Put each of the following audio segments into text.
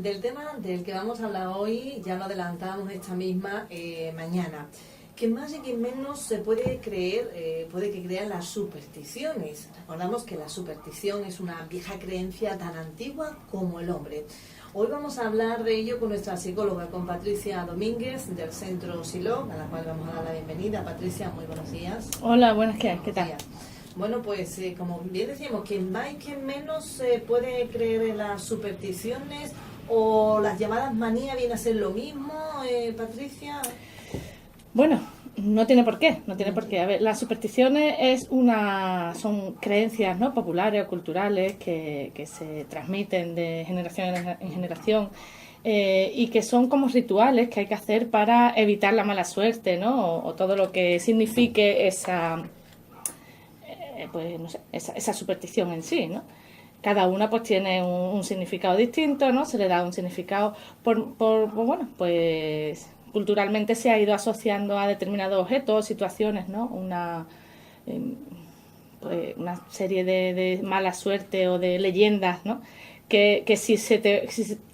Del tema del que vamos a hablar hoy, ya lo adelantamos esta misma mañana. Que más y que menos se puede creer, puede que crean las supersticiones. Recordamos que la superstición es una vieja creencia tan antigua como el hombre. Hoy vamos a hablar de ello con nuestra psicóloga, con Patricia Domínguez, del Centro Siló, a la cual vamos a dar la bienvenida. Patricia, muy buenos días. Hola, buenas, ¿qué tal? Bueno, pues como bien decíamos, que más y que menos se puede creer en las supersticiones o las llamadas manías, viene a ser lo mismo, Patricia. Bueno, no tiene por qué. A ver, las supersticiones son creencias, ¿no?, populares o culturales que se transmiten de generación en generación y que son como rituales que hay que hacer para evitar la mala suerte, ¿no? O todo lo que signifique esa superstición en sí, ¿no? Cada una pues tiene un significado distinto, ¿no? Se le da un significado pues culturalmente se ha ido asociando a determinados objetos, situaciones, ¿no? Una serie de mala suerte o de leyendas, ¿no? Que si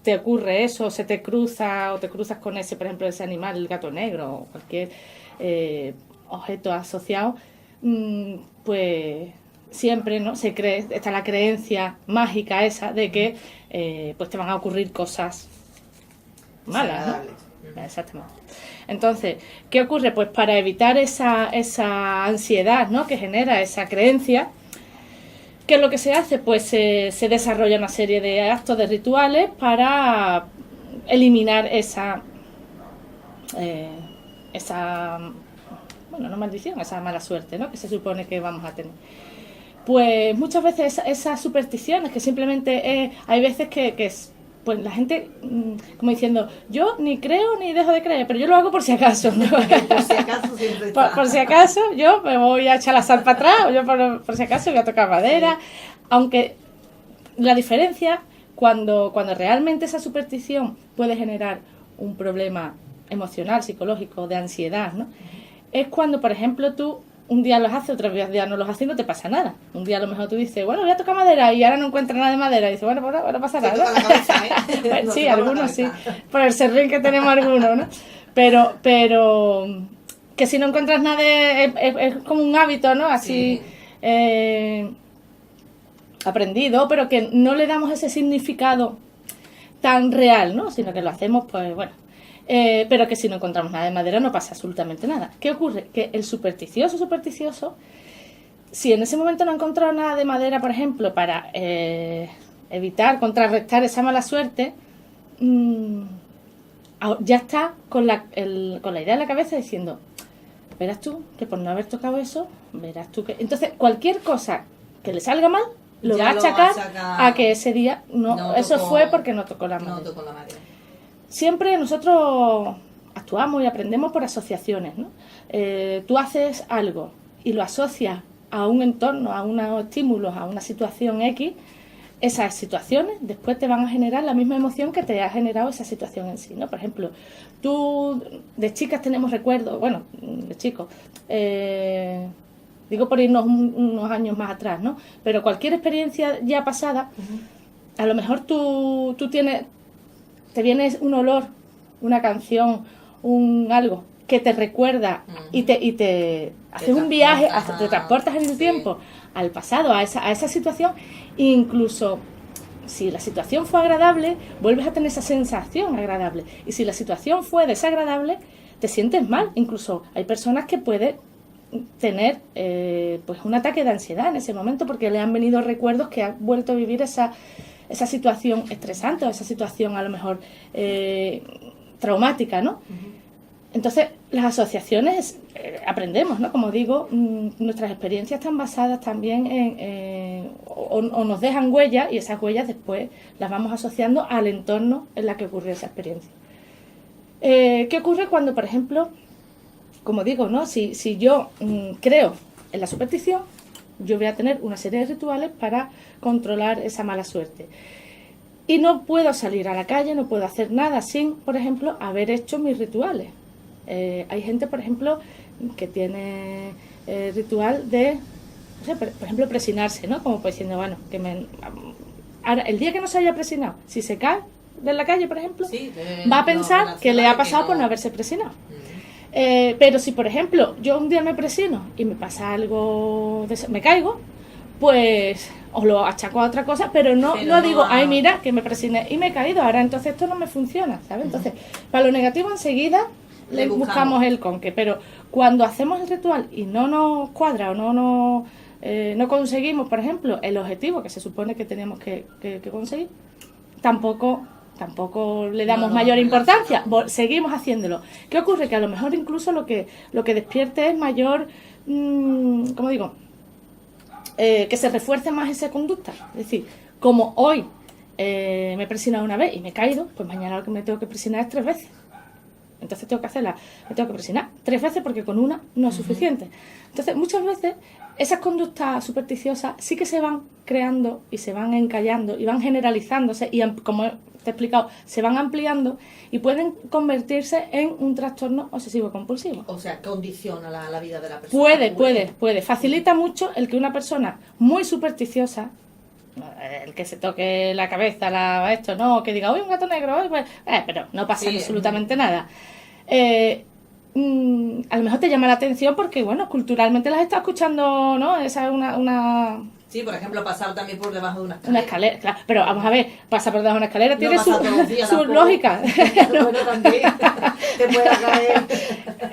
te ocurre eso, se te cruza o te cruzas con ese, por ejemplo, ese animal, el gato negro o cualquier objeto asociado, pues siempre, ¿no?, se cree, está la creencia mágica esa de que pues te van a ocurrir cosas malas, ¿no? Exactamente. Entonces, ¿qué ocurre? Pues para evitar esa ansiedad, ¿no?, que genera esa creencia, ¿qué es lo que se hace? Pues se desarrolla una serie de actos, de rituales para eliminar esa no maldición, esa mala suerte, ¿no?, que se supone que vamos a tener. Pues muchas veces esas supersticiones que simplemente hay veces que pues la gente como diciendo, yo ni creo ni dejo de creer, pero yo lo hago por si acaso, ¿no? Por si acaso siempre está. Por si acaso yo me voy a echar la sal para atrás, o yo por si acaso voy a tocar madera, sí. Aunque la diferencia cuando realmente esa superstición puede generar un problema emocional, psicológico, de ansiedad, ¿no?, es cuando, por ejemplo, tú un día los haces, otro día no los haces y no te pasa nada. Un día a lo mejor tú dices, bueno, voy a tocar madera y ahora no encuentras nada de madera. Y dices, bueno, pues no pasa nada. La cabeza, ¿eh? Sí, algunos sí. Por el serrín que tenemos algunos, ¿no? Pero que si no encuentras nada es como un hábito, ¿no? Así aprendido, pero que no le damos ese significado tan real, ¿no? Sino que lo hacemos, pues bueno. Pero que si no encontramos nada de madera no pasa absolutamente nada. ¿Qué ocurre? Que el supersticioso, si en ese momento no ha encontrado nada de madera, por ejemplo, para evitar, contrarrestar esa mala suerte, ya está con la idea en la cabeza diciendo, verás tú que por no haber tocado eso, verás tú que... Entonces, cualquier cosa que le salga mal, lo va a achacar a que ese día eso fue porque no tocó la madera. Siempre nosotros actuamos y aprendemos por asociaciones, ¿no? Tú haces algo y lo asocias a un entorno, a unos estímulos, a una situación X, esas situaciones después te van a generar la misma emoción que te ha generado esa situación en sí, ¿no? Por ejemplo, tú de chicas tenemos recuerdos, bueno, de chicos, digo por irnos unos años más atrás, ¿no? Pero cualquier experiencia ya pasada, a lo mejor tú te viene un olor, una canción, algo que te recuerda y te haces un viaje, te transportas en el tiempo al pasado, a esa situación, e incluso si la situación fue agradable, vuelves a tener esa sensación agradable, y si la situación fue desagradable, te sientes mal. Incluso hay personas que pueden tener pues un ataque de ansiedad en ese momento porque le han venido recuerdos que han vuelto a vivir esa situación estresante o esa situación a lo mejor traumática, ¿no? Entonces, las asociaciones aprendemos, ¿no? Como digo, nuestras experiencias están basadas también o nos dejan huellas, y esas huellas después las vamos asociando al entorno en la que ocurrió esa experiencia. ¿Qué ocurre cuando, por ejemplo, como digo, ¿no?, si yo creo en la superstición, yo voy a tener una serie de rituales para controlar esa mala suerte. Y no puedo salir a la calle, no puedo hacer nada sin, por ejemplo, haber hecho mis rituales. Hay gente, por ejemplo, que tiene ritual de, no sé, por ejemplo, presinarse, ¿no? Como pues diciendo, bueno, ahora, el día que no se haya presinado, si se cae, de la calle, por ejemplo, Sí, va a pensar que le ha pasado por no haberse presionado. Pero si, por ejemplo, yo un día me presiono y me pasa algo, me caigo, pues os lo achaco a otra cosa, pero no digo, ay, mira, que me presioné y me he caído, ahora entonces esto no me funciona, ¿sabes? Entonces, para lo negativo enseguida le buscamos el conque, pero cuando hacemos el ritual y no nos cuadra o no conseguimos, por ejemplo, el objetivo que se supone que teníamos que conseguir, tampoco le damos mayor importancia, seguimos haciéndolo. ¿Qué ocurre? Que a lo mejor incluso lo que despierte es mayor, ¿cómo digo? Que se refuerce más esa conducta. Es decir, como hoy me he presionado una vez y me he caído, pues mañana lo que me tengo que presionar es 3 veces. Entonces me tengo que presionar 3 veces porque con una no es suficiente. Entonces muchas veces esas conductas supersticiosas sí que se van creando y se van encallando y van generalizándose y, como te he explicado, se van ampliando y pueden convertirse en un trastorno obsesivo-compulsivo. O sea, condiciona la vida de la persona. Puede. Facilita mucho el que una persona muy supersticiosa, el que se toque la cabeza, esto, no, que diga, uy, un gato negro, pues, pero no pasa absolutamente nada. A lo mejor te llama la atención porque, bueno, culturalmente las estás escuchando, ¿no? Esa es una... Sí, por ejemplo, pasar también por debajo de una escalera. Una escalera, claro. Pero vamos a ver, pasar por debajo de una escalera tiene su lógica. Bueno, también te puede caer.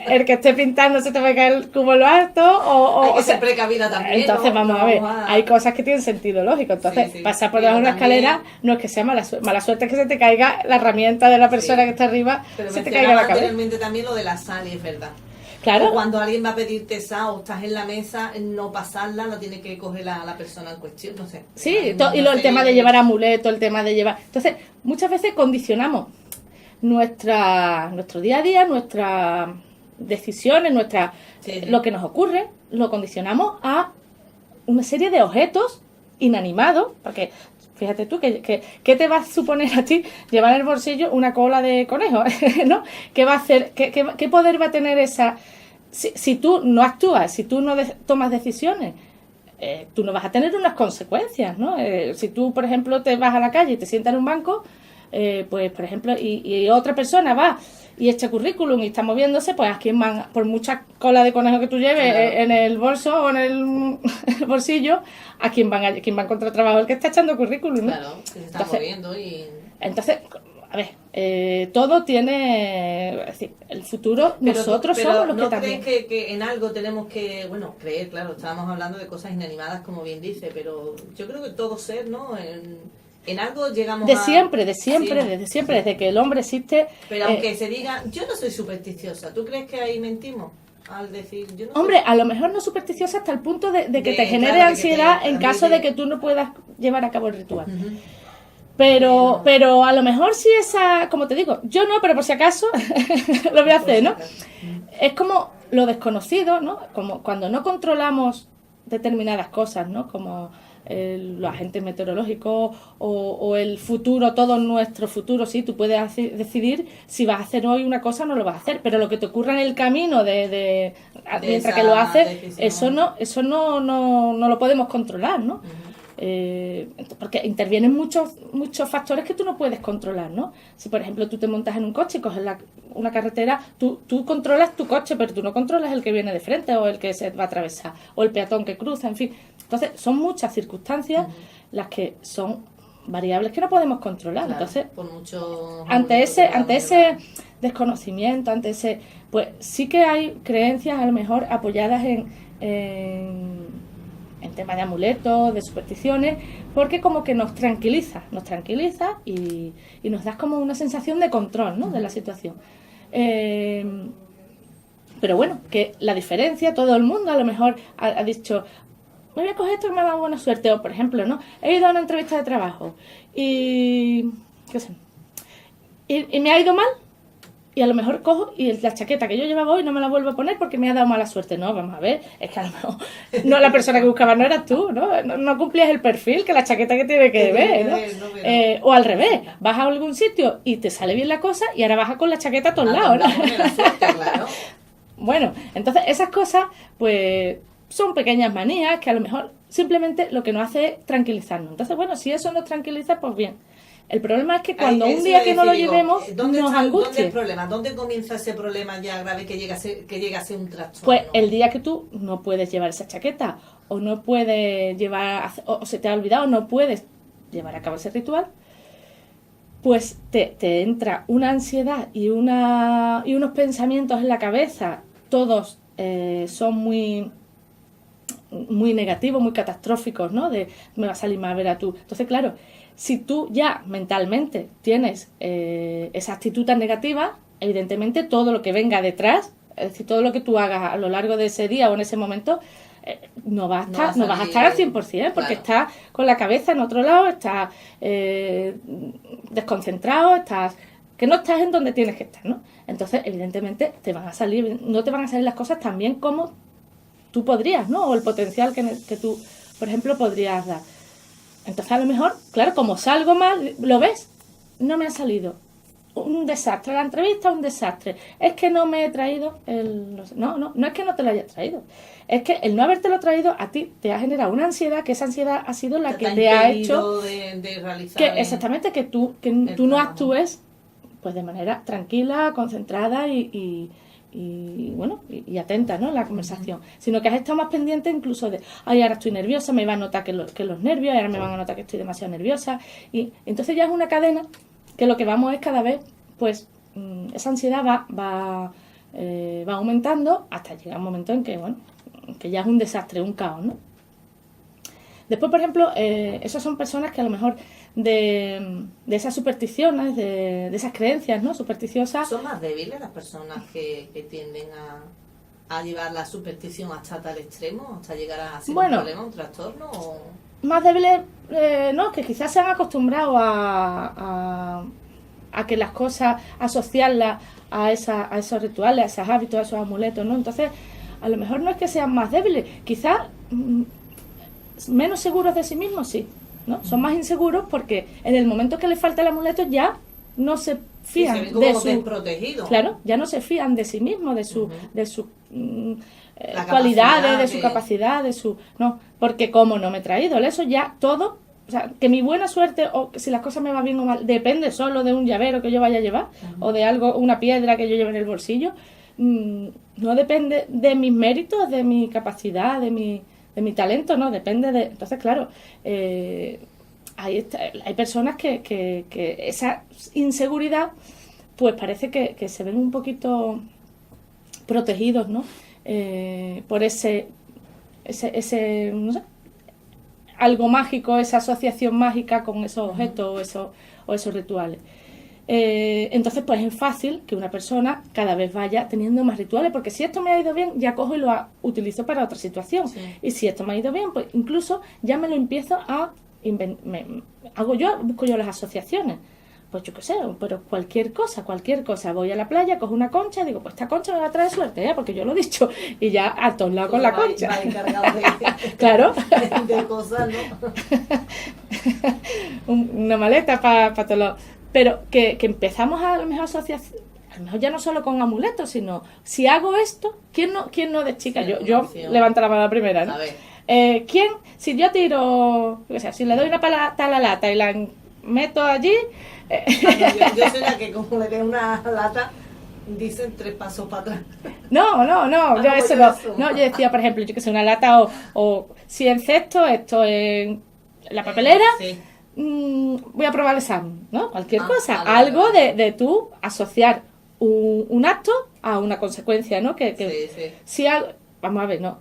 El que esté pintando se te va a caer como lo alto. Hay que ser precavida también. Entonces, vamos a ver, hay cosas que tienen sentido lógico. Entonces, pasar por debajo de una escalera no es que sea mala suerte. Mala suerte es que se te caiga la herramienta de la persona que está arriba, pero se te caiga la cabeza. Anteriormente también lo de la sal, y es verdad. Claro. O cuando alguien va a pedirte sal o estás en la mesa, no pasarla, no tiene que coger la persona en cuestión, no sé. Sí, el tema de llevar amuletos, el tema de llevar... Entonces, muchas veces condicionamos nuestro día a día, nuestras decisiones, lo que nos ocurre, lo condicionamos a una serie de objetos inanimados, porque... Fíjate tú, ¿qué te va a suponer a ti llevar en el bolsillo una cola de conejo? ¿No? ¿Qué va a hacer? ¿Qué poder va a tener esa...? Si tú no actúas, si tú no tomas decisiones, tú no vas a tener unas consecuencias, ¿no? Si tú, por ejemplo, te vas a la calle y te sientas en un banco, pues, por ejemplo, y otra persona va y echa currículum y está moviéndose, pues a quién van, por mucha cola de conejo que tú lleves en el bolso o en el bolsillo, a quién van a encontrar trabajo el que está echando currículum, ¿no? Claro, que se está moviendo y... Entonces, a ver, todo tiene... Es decir, el futuro, nosotros somos los que también... ¿No crees que en algo tenemos que, bueno, creer, claro, estábamos hablando de cosas inanimadas, como bien dice, pero yo creo que todo ser, ¿no? En algo llegamos desde siempre, desde que el hombre existe... Pero aunque se diga, yo no soy supersticiosa, ¿tú crees que ahí mentimos? Al decir, yo no hombre, a lo mejor no supersticiosa hasta el punto de que te genere ansiedad en caso de que tú no puedas llevar a cabo el ritual. Pero a lo mejor si esa, como te digo, yo no, pero por si acaso lo voy a hacer, ¿no? Es como lo desconocido, ¿no? Como cuando no controlamos determinadas cosas, ¿no? Como los agentes meteorológicos o el futuro, todo nuestro futuro, sí, tú puedes decidir si vas a hacer hoy una cosa o no lo vas a hacer, pero lo que te ocurra en el camino mientras que lo haces, eso no lo podemos controlar, ¿no? Porque intervienen muchos factores que tú no puedes controlar, ¿no? Si por ejemplo tú te montas en un coche y coges una carretera, tú controlas tu coche, pero tú no controlas el que viene de frente o el que se va a atravesar o el peatón que cruza, en fin. Entonces son muchas circunstancias las que son variables que no podemos controlar. Claro, entonces por mucho ante ese desconocimiento, pues sí que hay creencias a lo mejor apoyadas en temas de amuletos, de supersticiones, porque como que nos tranquiliza y nos da como una sensación de control, ¿no? De la situación. Pero bueno, que la diferencia, todo el mundo a lo mejor ha dicho, me voy a coger esto que me ha dado buena suerte, o por ejemplo, ¿no? He ido a una entrevista de trabajo y me ha ido mal, y a lo mejor cojo y la chaqueta que yo llevaba hoy no me la vuelvo a poner porque me ha dado mala suerte. No, vamos a ver, es que a lo mejor no, la persona que buscabas no eras tú, ¿no? No cumplías el perfil que la chaqueta que tiene que ver, ¿no? O al revés, vas a algún sitio y te sale bien la cosa y ahora vas con la chaqueta a todos lados, ¿no? Claro. Bueno, entonces esas cosas, pues, son pequeñas manías que a lo mejor simplemente lo que nos hace es tranquilizarnos. Entonces, bueno, si eso nos tranquiliza, pues bien. El problema es que cuando Ahí, un eso día iba a que no lo decir, digo, llevemos ¿dónde nos está el angustie. problema? ¿Dónde comienza ese problema ya grave que llega a ser un trastorno? Pues el día que tú no puedes llevar esa chaqueta, o no puedes llevar, o se te ha olvidado, no puedes llevar a cabo ese ritual, pues te entra una ansiedad y unos pensamientos en la cabeza, todos son muy negativos, muy catastróficos, ¿no? De me va a salir mal ver a tú. Entonces, claro, si tú ya mentalmente tienes esa actitud tan negativa, evidentemente todo lo que venga detrás, es decir, todo lo que tú hagas a lo largo de ese día o en ese momento, no vas a estar al 100%, porque claro. estás con la cabeza en otro lado, estás desconcentrado, que no estás en donde tienes que estar, ¿no? Entonces, evidentemente, no te van a salir las cosas tan bien como tú podrías, ¿no? O el potencial que tú, por ejemplo, podrías dar. Entonces, a lo mejor, claro, como salgo mal, lo ves, no me ha salido. Un desastre, la entrevista un desastre. Es que no me he traído no es que no te lo hayas traído. Es que el no habértelo traído a ti te ha generado una ansiedad, que esa ansiedad ha sido la que te ha hecho de realizar que exactamente que tú no actúes pues de manera tranquila, concentrada y atenta, ¿no? En la conversación, sino que has estado más pendiente incluso de, ay, ahora estoy nerviosa, me va a notar que los nervios, ahora me van a notar que estoy demasiado nerviosa, y entonces ya es una cadena que lo que vamos es cada vez, pues, esa ansiedad va aumentando hasta llegar un momento en que, bueno, que ya es un desastre, un caos, ¿no? Después, por ejemplo, esas son personas que a lo mejor de esas supersticiones, de esas creencias, ¿no? Supersticiosas. ¿Son más débiles las personas que tienden a llevar la superstición hasta tal extremo, hasta llegar a ser un problema, un trastorno? ¿O? Más débiles, no, que quizás se han acostumbrado a que las cosas, asociarlas a esos rituales, a esos hábitos, a esos amuletos, ¿no? Entonces, a lo mejor no es que sean más débiles, quizás menos seguros de sí mismos, sí, ¿no? Son más inseguros porque en el momento que les falta el amuleto ya no se fían de su protegido. Claro, ya no se fían de sí mismos, de sus cualidades, de su capacidad, no, porque como no me he traído eso, ya todo, o sea, que mi buena suerte o que si las cosas me van bien o mal depende solo de un llavero que yo vaya a llevar o de algo, una piedra que yo lleve en el bolsillo, no depende de mis méritos, de mi capacidad, de mi talento, no, depende de... Entonces, claro, hay personas que esa inseguridad, pues parece que se ven un poquito protegidos, ¿no? Por ese no sé, algo mágico, esa asociación mágica con esos objetos o esos rituales. Entonces, pues es fácil que una persona cada vez vaya teniendo más rituales, porque si esto me ha ido bien, ya cojo y lo utilizo para otra situación. Sí. Y si esto me ha ido bien, pues incluso ya me lo empiezo a busco yo las asociaciones. Pues yo qué sé, pero cualquier cosa. Voy a la playa, cojo una concha y digo, pues esta concha me va a traer suerte, porque yo lo he dicho. Y ya a todos lados con la concha. Va encargado claro. de cosas, ¿no? Una maleta para todos lados. Pero que empezamos a lo mejor asociar, a lo mejor ya no solo con amuletos, sino si hago esto, ¿quién no de chica? Sí, yo levanto la mano la primera, ¿no? ¿Quién? Si yo tiro, o sea, si le doy una pata a la lata y la meto allí... yo soy la que como le dé una lata, dicen 3 pasos para atrás. No, yo eso no. Yo decía, por ejemplo, yo que sé, una lata o si encesto esto en la papelera... Sí. Voy a probar el examen, ¿no? Cualquier cosa, vale, algo vale. De tú asociar un acto a una consecuencia, ¿no? Sí. Si algo, vamos a ver, no,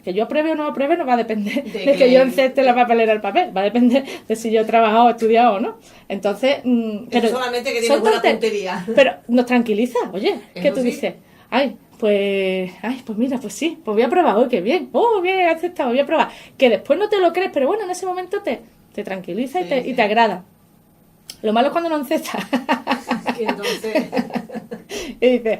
que yo apruebe o no apruebe no va a depender de que yo enceste la papelera el papel, va a depender de si yo he trabajado o estudiado o no. Entonces, pero solamente que tiene buena tontería. Pero nos tranquiliza, oye, que tú dices, pues mira, pues sí, pues voy a probar, qué bien, bien, he aceptado, voy a probar. Que después no te lo crees, pero bueno, en ese momento te tranquiliza y te agrada. Lo malo es cuando no encestas. Y entonces... y dices,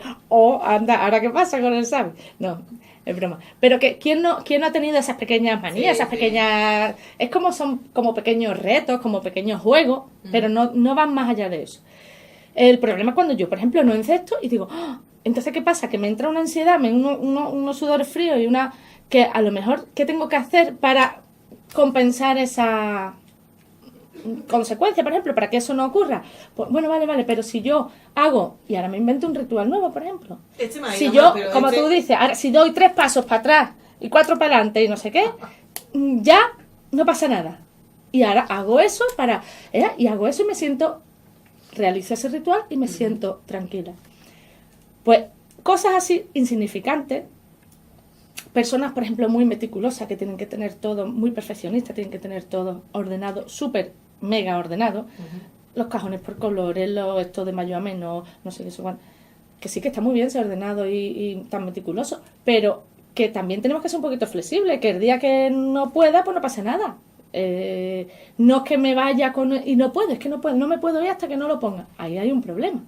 anda, ¿ahora qué pasa con el examen? No, es broma. Pero que ¿quién no ha tenido esas pequeñas manías, esas pequeñas... Es son como pequeños retos, como pequeños juegos, pero no van más allá de eso. El problema es cuando yo, por ejemplo, no encesto y digo, entonces, ¿qué pasa? Que me entra una ansiedad, unos sudores fríos y que a lo mejor, ¿qué tengo que hacer para compensar consecuencia, por ejemplo, para que eso no ocurra. Pues bueno, vale, pero si yo hago, y ahora me invento un ritual nuevo, por ejemplo. Si yo, como tú dices, ahora si doy 3 pasos para atrás y 4 para adelante y no sé qué, ya no pasa nada. Y ahora hago eso y hago eso y me siento, realizo ese ritual y me siento tranquila. Pues cosas así insignificantes. Personas, por ejemplo, muy meticulosas, que tienen que tener todo, muy perfeccionistas, tienen que tener todo ordenado, súper mega ordenado. Los cajones por colores, esto de mayo a menos, no sé qué, eso, que sí que está muy bien ser ordenado y tan meticuloso, pero que también tenemos que ser un poquito flexibles, que el día que no pueda, pues no pasa nada. No es que me vaya y no puedo, es que no puedo, no me puedo ir hasta que no lo ponga. Ahí hay un problema,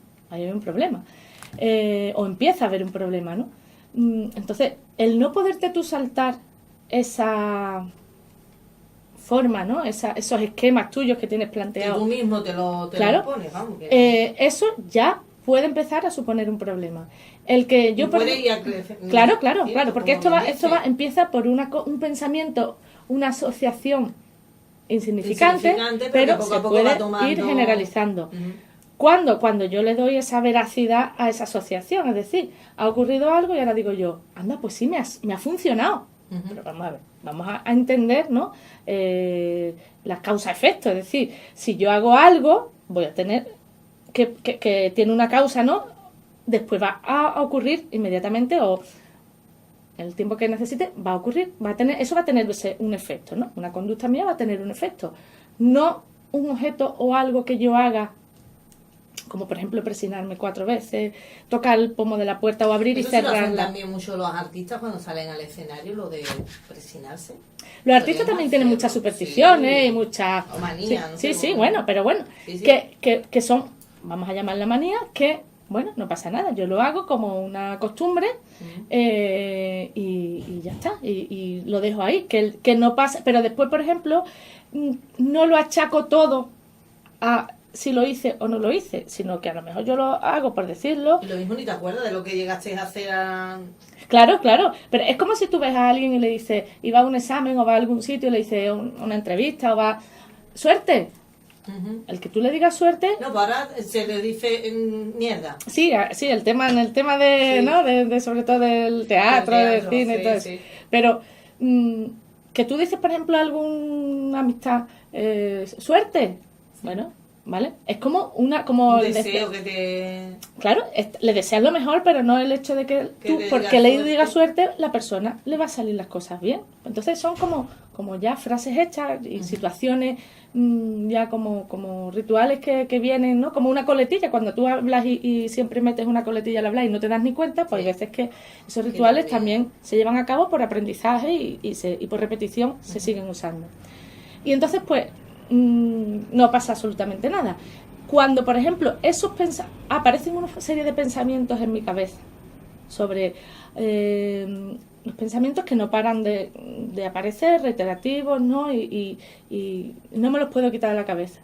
o empieza a haber un problema, ¿no? Entonces, el no poderte tú saltar esa forma, ¿no? Esos esquemas tuyos que tienes planteados. Que tú mismo te lo pones, vamos. Eso ya puede empezar a suponer un problema. El que yo puede ir a crecer. Claro, porque empieza por un pensamiento, una asociación insignificante pero se puede ir generalizando. Cuando yo le doy esa veracidad a esa asociación, es decir, ha ocurrido algo y ahora digo yo, anda, pues sí, me ha funcionado. Pero vamos a ver, vamos a entender, ¿no? Las causa-efecto, es decir, si yo hago algo, voy a tener que tiene una causa, ¿no? Después va a ocurrir inmediatamente o en el tiempo que necesite va a ocurrir, eso va a tener un efecto, ¿no? Una conducta mía va a tener un efecto. No un objeto o algo que yo haga, como por ejemplo presionarme 4 veces, tocar el pomo de la puerta o abrir y cerrarla. Eso lo hacen también mucho los artistas cuando salen al escenario, lo de presionarse. Los artistas también tienen muchas supersticiones y muchas... O manías. Sí, bueno, pero bueno, sí. Que son, vamos a llamarla manía, que, bueno, no pasa nada, yo lo hago como una costumbre y ya está, y lo dejo ahí, que no pasa, pero después, por ejemplo, no lo achaco todo a si lo hice o no lo hice, sino que a lo mejor yo lo hago por decirlo. Y lo mismo ni te acuerdas de lo que llegaste a hacer Claro, pero es como si tú ves a alguien y le dices, y va a un examen o va a algún sitio y le dices una entrevista o va... ¡Suerte! El que tú le digas suerte... No, pues ahora se le dice mierda. Sí, el tema de, sí. ¿No? De sobre todo del teatro, del cine y todo eso. Sí. Pero que tú dices, por ejemplo, a alguna amistad, suerte, bueno... ¿Vale? Es como un deseo que te... Claro, le deseas lo mejor, pero no el hecho de que tú, porque le digas suerte, la persona le va a salir las cosas bien. Entonces son como ya frases hechas y situaciones ya como rituales que vienen, ¿no? Como una coletilla, cuando tú hablas y siempre metes una coletilla al hablar y no te das ni cuenta, pues hay veces que esos rituales también se llevan a cabo por aprendizaje y por repetición se siguen usando. Y entonces, pues, no pasa absolutamente nada. Cuando, por ejemplo, aparecen una serie de pensamientos en mi cabeza sobre los pensamientos que no paran de aparecer, reiterativos, ¿no? Y no me los puedo quitar de la cabeza.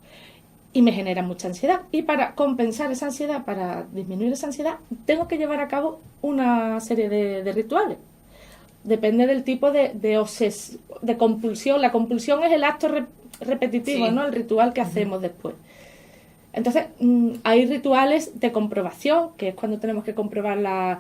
Y me generan mucha ansiedad. Y para compensar esa ansiedad, para disminuir esa ansiedad, tengo que llevar a cabo una serie de rituales. Depende del tipo de compulsión. La compulsión es el acto repetitivo, sí. ¿No? El ritual que hacemos después. Entonces, hay rituales de comprobación, que es cuando tenemos que comprobar la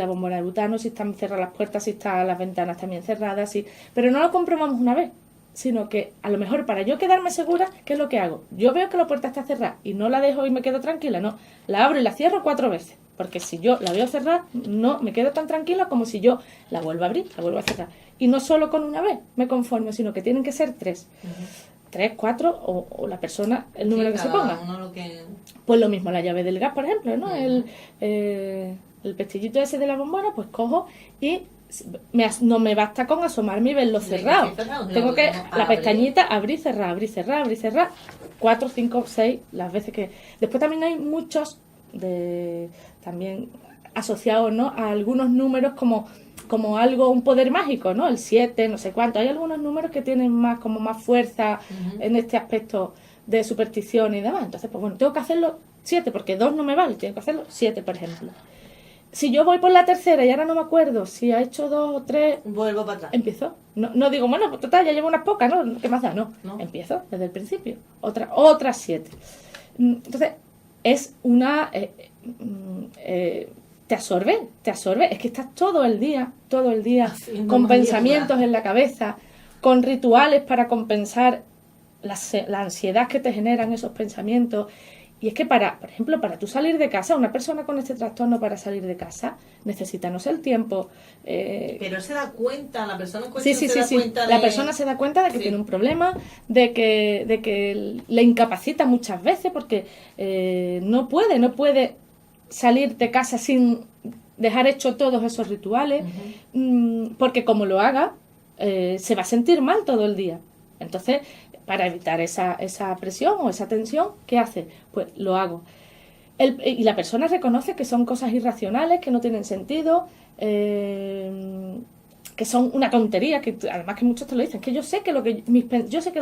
bombona de butano, si están cerradas las puertas, si están las ventanas también cerradas, sí. Pero no lo comprobamos una vez, sino que a lo mejor para yo quedarme segura, ¿qué es lo que hago? Yo veo que la puerta está cerrada y no la dejo y me quedo tranquila, no. La abro y la cierro 4 veces, porque si yo la veo cerrada, no me quedo tan tranquila como si yo la vuelvo a abrir, la vuelvo a cerrar. Y no solo con una vez me conformo, sino que tienen que ser 3. 3, 4 o la persona, el número que se ponga. Pues lo mismo, la llave del gas, por ejemplo, ¿no? El pestillito ese de la bombona, pues cojo y no me basta con asomarme y verlo cerrado. Tengo que, la pestañita, abrir, cerrar, abrir, cerrar, abrir, cerrar. 4, 5, 6, las veces que... Después también hay muchos también asociados, ¿no? A algunos números como algo, un poder mágico, ¿no? El 7, no sé cuánto. Hay algunos números que tienen más fuerza en este aspecto de superstición y demás. Entonces, pues bueno, tengo que hacerlo 7, porque 2 no me vale, tengo que hacerlo 7, por ejemplo. si yo voy por la tercera y ahora no me acuerdo si ha hecho 2 o 3, Vuelvo para atrás. empiezo. No digo, bueno, pues total, ya llevo unas pocas, ¿no? ¿Qué más da? No. Empiezo desde el principio. Otras 7. Entonces, es una... te absorbe. Es que estás todo el día con pensamientos en la cabeza, con rituales para compensar la ansiedad que te generan esos pensamientos. Y es que por ejemplo, para tú salir de casa, una persona con este trastorno para salir de casa necesita, no sé, el tiempo. Pero se da cuenta, la persona en Sí. cuenta de... La persona se da cuenta de que tiene un problema, de que le incapacita muchas veces porque no puede salir de casa sin dejar hecho todos esos rituales, porque como lo haga, se va a sentir mal todo el día. Entonces, para evitar esa presión o esa tensión, ¿qué hace? Pues lo hago. Y la persona reconoce que son cosas irracionales, que no tienen sentido, que son una tontería, que además que muchos te lo dicen, que yo sé que los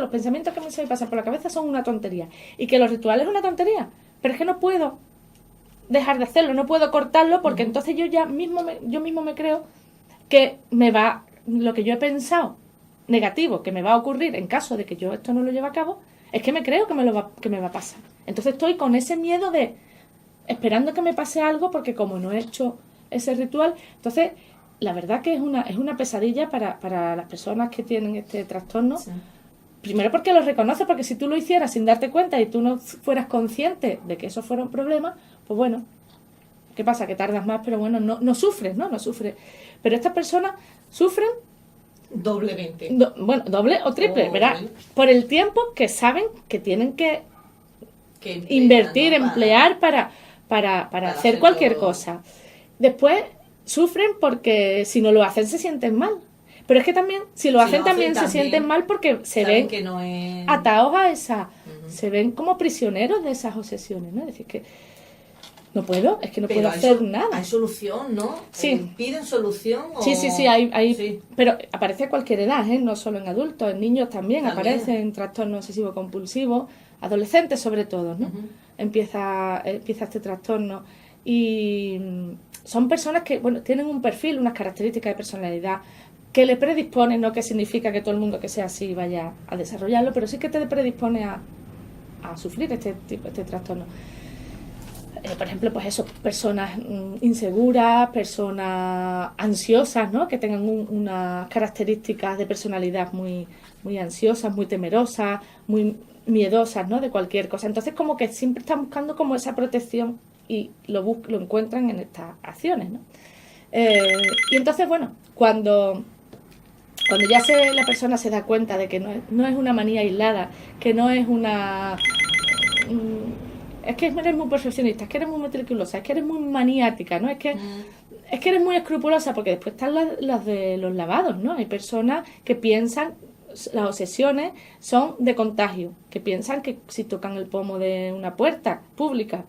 pensamientos que me se me pasan por la cabeza son una tontería, y que los rituales es una tontería, pero es que no puedo dejar de hacerlo, no puedo cortarlo, porque entonces yo mismo me creo que lo que yo he pensado negativo que me va a ocurrir en caso de que yo esto no lo lleve a cabo, es que me creo que me va a pasar. Entonces estoy con ese miedo de esperando que me pase algo, porque como no he hecho ese ritual, entonces la verdad que es una pesadilla para las personas que tienen este trastorno. Sí. Primero porque lo reconoce, porque si tú lo hicieras sin darte cuenta y tú no fueras consciente de que eso fuera un problema, pues bueno, ¿qué pasa? Que tardas más, pero bueno, no sufres, ¿no? No sufres. Pero estas personas sufren doblemente. Doble o triple, ¿verdad? Por el tiempo que saben que tienen que invertir, emplear para hacer cualquier cosa. Después sufren porque si no lo hacen se sienten mal. Pero es que también, si lo hacen también se sienten mal porque se ven que no es... atados a se ven como prisioneros de esas obsesiones, ¿no? Es decir, que no puedo hacer nada. Hay solución, ¿no? Sí. ¿Piden solución? O... Sí, hay sí. Pero aparece a cualquier edad, no solo en adultos, en niños también aparecen trastornos obsesivo compulsivos, adolescentes sobre todo, ¿no? Empieza este trastorno y son personas que, bueno, tienen un perfil, unas características de personalidad que le predispone, no que significa que todo el mundo que sea así vaya a desarrollarlo, pero sí que te predispone a sufrir este trastorno. Por ejemplo, pues eso, personas inseguras, personas ansiosas, ¿no? Que tengan unas características de personalidad muy, muy ansiosas, muy temerosas, muy miedosas, ¿no? De cualquier cosa. Entonces, como que siempre están buscando como esa protección y lo encuentran en estas acciones, ¿no? Y entonces, bueno, cuando ya la persona se da cuenta de que no es una manía aislada, que no es una... es que eres muy perfeccionista, es que eres muy meticulosa, es que eres muy maniática, ¿no? Es que eres muy escrupulosa, porque después están las de los lavados, ¿no? Hay personas que piensan, las obsesiones son de contagio, que piensan que si tocan el pomo de una puerta pública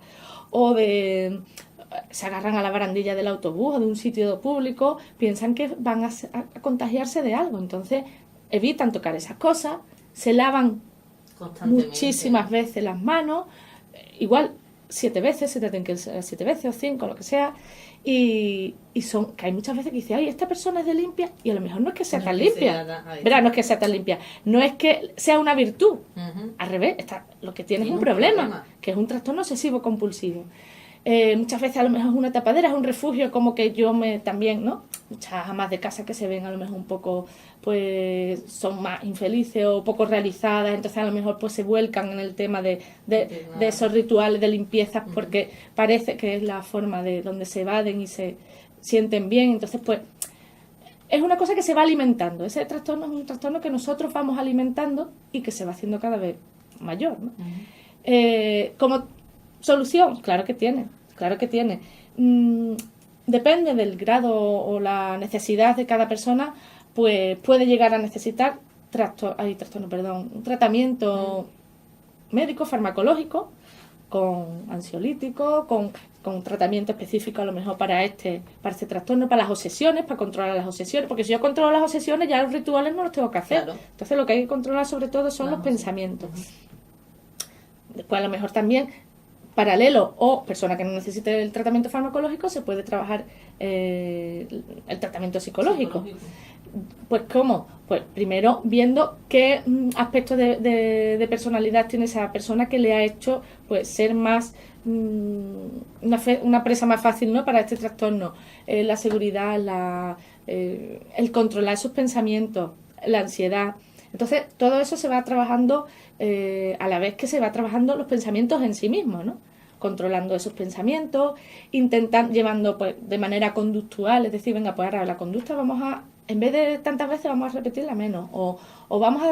o se agarran a la barandilla del autobús o de un sitio público, piensan que van a contagiarse de algo. Entonces evitan tocar esas cosas, se lavan muchísimas veces las manos, igual 7 veces, se te tienen que 7 veces o 5, lo que sea, y son que hay muchas veces que dice, ay, esta persona es de limpia, y a lo mejor no es que sea tan limpia, ¿verdad? No es que sea tan limpia, no es que sea una virtud, al revés, lo que tiene es un problema, que es un trastorno obsesivo compulsivo. Muchas veces a lo mejor es una tapadera, es un refugio, como que también, ¿no? Muchas amas de casa que se ven a lo mejor un poco, pues son más infelices o poco realizadas, entonces a lo mejor pues se vuelcan en el tema de esos rituales de limpieza, porque parece que es la forma de donde se evaden y se sienten bien. Entonces pues es una cosa que se va alimentando. Ese trastorno es un trastorno que nosotros vamos alimentando y que se va haciendo cada vez mayor, ¿no? Como solución, claro que tiene. Depende del grado o la necesidad de cada persona, pues puede llegar a necesitar un tratamiento médico, farmacológico, con ansiolítico, con tratamiento específico a lo mejor para este trastorno, para las obsesiones, para controlar las obsesiones, porque si yo controlo las obsesiones ya los rituales no los tengo que hacer. Claro. Entonces lo que hay que controlar sobre todo son los pensamientos. Después a lo mejor también paralelo, o persona que no necesite el tratamiento farmacológico, se puede trabajar el tratamiento psicológico. Pues ¿cómo? Pues primero viendo qué aspectos de personalidad tiene esa persona que le ha hecho pues ser más una presa más fácil, ¿no?, para este trastorno. La seguridad, el controlar sus pensamientos, la ansiedad. Entonces todo eso se va trabajando a la vez que se va trabajando los pensamientos en sí mismos, ¿no? Controlando esos pensamientos, llevando pues de manera conductual, es decir, venga, pues ahora la conducta vamos a, en vez de tantas veces, vamos a repetirla menos, o vamos a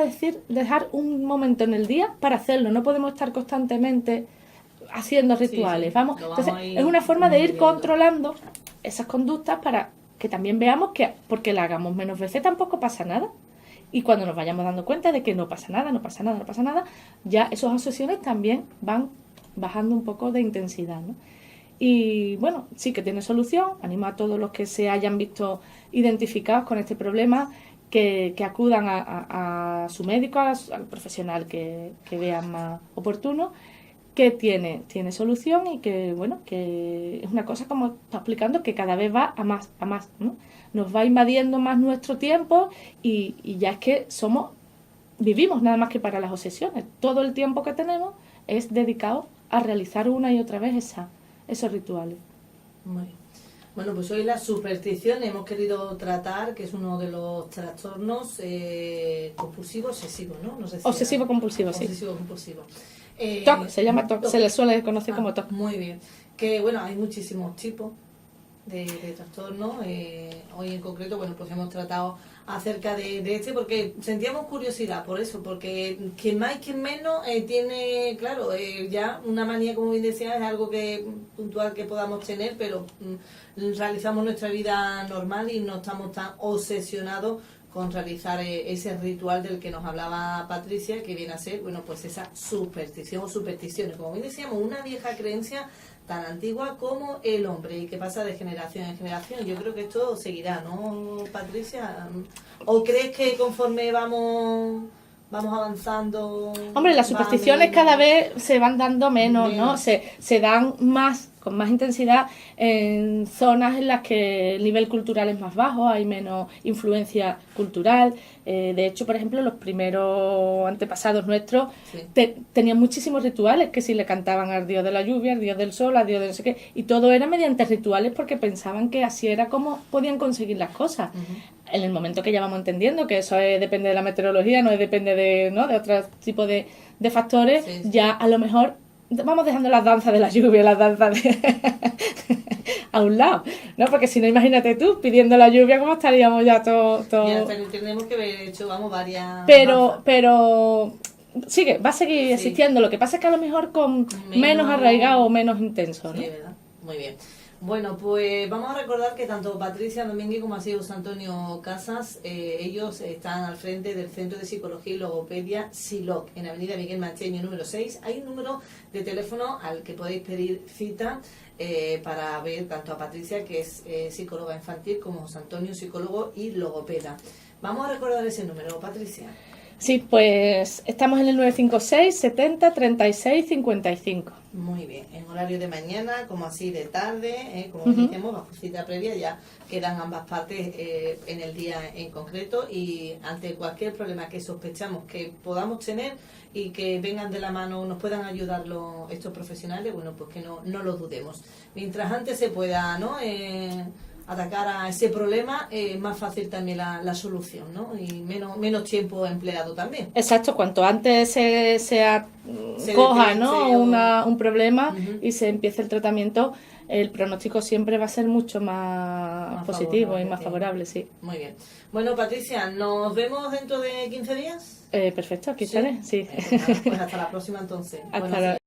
dejar un momento en el día para hacerlo, no podemos estar constantemente haciendo rituales, vamos. Entonces es una forma de ir controlando esas conductas para que también veamos que porque la hagamos menos veces tampoco pasa nada. Y cuando nos vayamos dando cuenta de que no pasa nada, ya esas obsesiones también van bajando un poco de intensidad, ¿no? Y bueno, sí que tiene solución. Animo a todos los que se hayan visto identificados con este problema que acudan a su médico, al profesional que vean más oportuno, que tiene solución y que, bueno, que es una cosa, como está explicando, que cada vez va a más, ¿no? Nos va invadiendo más nuestro tiempo y ya es que vivimos nada más que para las obsesiones. Todo el tiempo que tenemos es dedicado a realizar una y otra vez esos rituales. Muy bien. Bueno, pues hoy la superstición hemos querido tratar, que es uno de los trastornos compulsivo-obsesivo, ¿no? No sé si obsesivo-compulsivo, sí. Obsesivo-compulsivo. TOC, se llama TOC, se le suele conocer como TOC. Muy bien. Que bueno, hay muchísimos tipos de trastornos. Hoy en concreto, bueno, pues hemos tratado acerca de este porque sentíamos curiosidad por eso, porque quien más y quien menos tiene, claro, ya una manía, como bien decía, es algo puntual que podamos tener, pero realizamos nuestra vida normal y no estamos tan obsesionados con realizar ese ritual del que nos hablaba Patricia, que viene a ser, bueno, pues esa superstición o supersticiones, como bien decíamos, una vieja creencia tan antigua como el hombre y que pasa de generación en generación. Yo creo que esto seguirá, ¿no, Patricia? ¿O crees que conforme vamos avanzando? Hombre, las supersticiones cada vez se van dando menos, ¿no? Se dan con más intensidad en zonas en las que el nivel cultural es más bajo, hay menos influencia cultural. De hecho, por ejemplo, los primeros antepasados nuestros tenían muchísimos rituales, que si le cantaban al dios de la lluvia, al dios del sol, al dios de no sé qué, y todo era mediante rituales porque pensaban que así era como podían conseguir las cosas. En el momento que ya vamos entendiendo que eso depende de la meteorología, depende de otro tipo de factores, ya a lo mejor vamos dejando las danzas de la lluvia, las danzas a un lado, ¿no? Porque si no, imagínate tú pidiendo la lluvia, ¿cómo estaríamos ya todos? Ya tenemos que haber hecho, varias... Pero sigue, va a seguir existiendo. Lo que pasa es que a lo mejor con menos arraigado o menos intenso, ¿no? Sí, ¿verdad? Muy bien. Bueno, pues vamos a recordar que tanto Patricia Domínguez como así José Antonio Casas, ellos están al frente del Centro de Psicología y Logopedia SILOC, en Avenida Miguel Mancheño número 6. Hay un número de teléfono al que podéis pedir cita para ver tanto a Patricia, que es psicóloga infantil, como José Antonio, psicólogo y logopeda. Vamos a recordar ese número, Patricia. Sí, pues estamos en el 956 70 36 55. Muy bien, en horario de mañana, como así de tarde, como decíamos, bajo cita previa, ya quedan ambas partes en el día en concreto, y ante cualquier problema que sospechamos que podamos tener y que vengan de la mano, nos puedan ayudar estos profesionales, bueno, pues que no lo dudemos. Mientras antes se pueda, ¿no?, atacar a ese problema, más fácil también la solución, ¿no? Y menos tiempo empleado también. Exacto, cuanto antes se coja, ¿no?, un problema y se empiece el tratamiento, el pronóstico siempre va a ser mucho más positivo y más favorable, sí. Muy bien. Bueno, Patricia, ¿nos vemos dentro de 15 días? Perfecto, aquí estaré, sí. Pues hasta la próxima entonces. Hasta